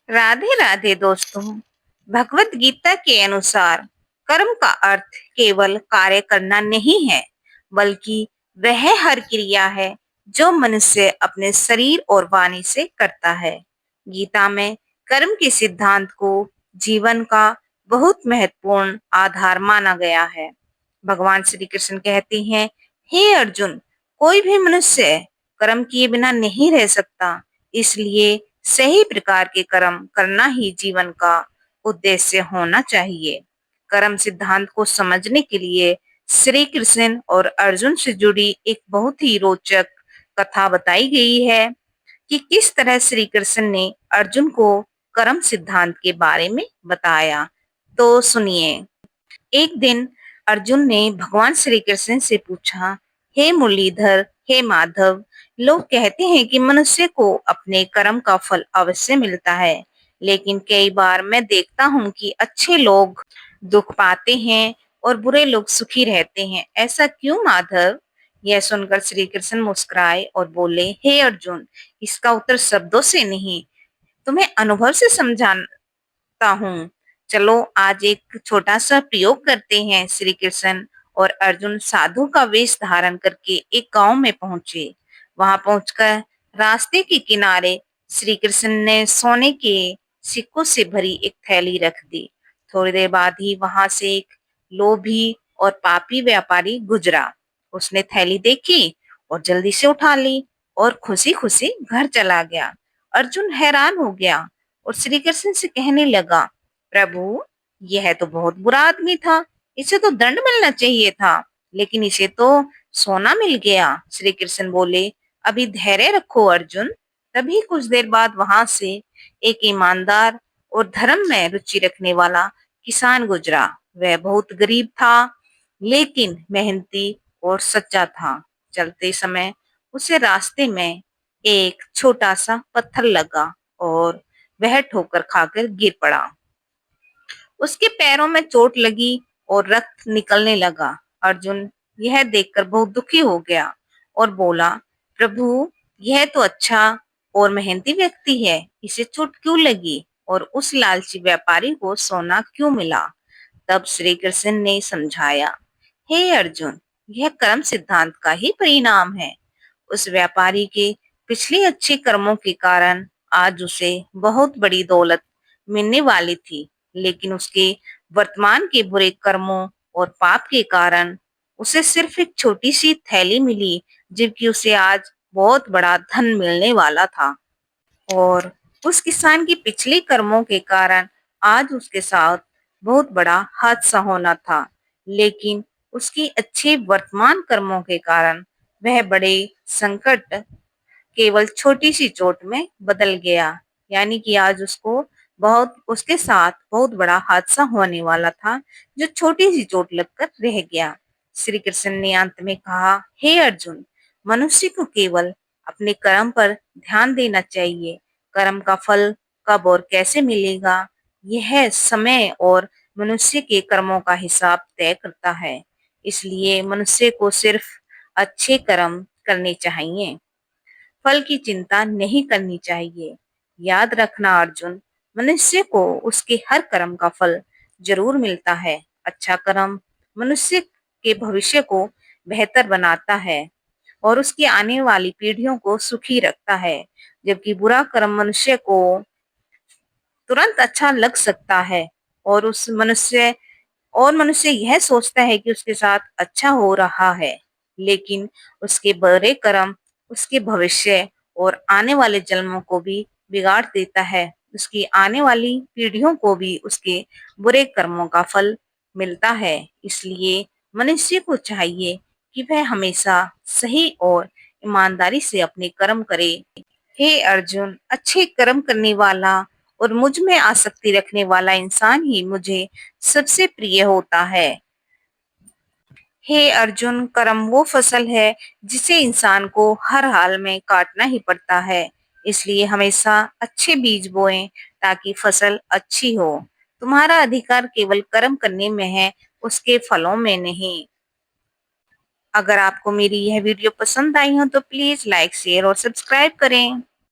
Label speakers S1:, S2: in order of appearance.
S1: राधे राधे दोस्तों। भगवत गीता के अनुसार कर्म का अर्थ केवल कार्य करना नहीं है, बल्कि वह हर क्रिया है जो मनुष्य अपने शरीर और वाणी से करता है। गीता में कर्म के सिद्धांत को जीवन का बहुत महत्वपूर्ण आधार माना गया है। भगवान श्री कृष्ण कहते हैं, हे अर्जुन, कोई भी मनुष्य कर्म किए बिना नहीं रह सकता। इसलिए सही प्रकार के कर्म करना ही जीवन का उद्देश्य होना चाहिए। कर्म सिद्धांत को समझने के लिए श्री कृष्ण और अर्जुन से जुड़ी एक बहुत ही रोचक कथा बताई गई है कि किस तरह श्री कृष्ण ने अर्जुन को कर्म सिद्धांत के बारे में बताया। तो सुनिए। एक दिन अर्जुन ने भगवान श्री कृष्ण से पूछा, हे मुरलीधर, हे माधव, लोग कहते हैं कि मनुष्य को अपने कर्म का फल अवश्य मिलता है, लेकिन कई बार मैं देखता हूँ कि अच्छे लोग दुख पाते हैं और बुरे लोग सुखी रहते हैं। ऐसा क्यों माधव? यह सुनकर श्री कृष्ण मुस्कुराए और बोले, हे अर्जुन, इसका उत्तर शब्दों से नहीं, तुम्हें अनुभव से समझाता हूँ। चलो आज एक छोटा सा प्रयोग करते हैं। श्री कृष्ण और अर्जुन साधु का वेश धारण करके एक गांव में पहुंचे। वहां पहुंचकर रास्ते के किनारे श्री कृष्ण ने सोने के सिक्कों से भरी एक थैली रख दी। थोड़ी देर बाद ही वहां से एक लोभी और पापी व्यापारी गुजरा। उसने थैली देखी और जल्दी से उठा ली और खुशी खुशी घर चला गया। अर्जुन हैरान हो गया और श्री कृष्ण से कहने लगा, प्रभु, यह तो बहुत बुरा आदमी था, इसे तो दंड मिलना चाहिए था, लेकिन इसे तो सोना मिल गया। श्री कृष्ण बोले, अभी धैर्य रखो अर्जुन। तभी कुछ देर बाद वहां से एक ईमानदार और धर्म में रुचि रखने वाला किसान गुजरा। वह बहुत गरीब था, लेकिन मेहनती और सच्चा था। चलते समय उसे रास्ते में एक छोटा सा पत्थर लगा और वह ठोकर खाकर गिर पड़ा। उसके पैरों में चोट लगी और रक्त निकलने लगा। अर्जुन यह देखकर बहुत दुखी हो गया और बोला, प्रभु, यह तो अच्छा और मेहनती व्यक्ति है, इसे चोट क्यों लगी और उस लालची व्यापारी को सोना क्यों मिला? तब श्री कृष्ण ने समझाया, हे अर्जुन, यह कर्म सिद्धांत का ही परिणाम है। उस व्यापारी के पिछले अच्छे कर्मों के कारण आज उसे बहुत बड़ी दौलत मिलने वाली थी, लेकिन उसके वर्तमान के बुरे कर्मों और पाप के कारण उसे सिर्फ एक छोटी सी थैली मिली, जबकि उसे आज बहुत बड़ा धन मिलने वाला था। और उस किसान के पिछले कर्मों के कारण आज उसके साथ बहुत बड़ा हादसा होना था, लेकिन उसकी अच्छे वर्तमान कर्मों के कारण वह बड़े संकट केवल छोटी सी चोट में बदल गया। यानी कि आज उसके साथ बहुत बड़ा हादसा होने वाला था, जो छोटी सी चोट लगकर रह गया। श्री कृष्ण ने अंत में कहा, हे अर्जुन, मनुष्य को केवल अपने कर्म पर ध्यान देना चाहिए। कर्म का फल कब और कैसे मिलेगा, यह समय और मनुष्य के कर्मों का हिसाब तय करता है। इसलिए मनुष्य को सिर्फ अच्छे कर्म करने चाहिए, फल की चिंता नहीं करनी चाहिए। याद रखना अर्जुन, मनुष्य को उसके हर कर्म का फल जरूर मिलता है। अच्छा कर्म मनुष्य के भविष्य को बेहतर बनाता है और उसकी आने वाली पीढ़ियों को सुखी रखता है, जबकि बुरा कर्म मनुष्य को तुरंत अच्छा लग सकता है और मनुष्य यह सोचता है कि उसके साथ अच्छा हो रहा है, लेकिन उसके बुरे कर्म उसके भविष्य और आने वाले जन्मों को भी बिगाड़ देता है। उसकी आने वाली पीढ़ियों को भी उसके बुरे कर्मों का फल मिलता है। इसलिए मनुष्य को चाहिए कि वह हमेशा सही और ईमानदारी से अपने कर्म करे। हे अर्जुन, अच्छे कर्म करने वाला और मुझ में आसक्ति रखने वाला इंसान ही मुझे सबसे प्रिय होता है। हे अर्जुन, कर्म वो फसल है जिसे इंसान को हर हाल में काटना ही पड़ता है। इसलिए हमेशा अच्छे बीज बोएं ताकि फसल अच्छी हो। तुम्हारा अधिकार केवल कर्म करने में है, उसके फलों में नहीं। अगर आपको मेरी यह वीडियो पसंद आई हो तो प्लीज लाइक, शेयर और सब्सक्राइब करें।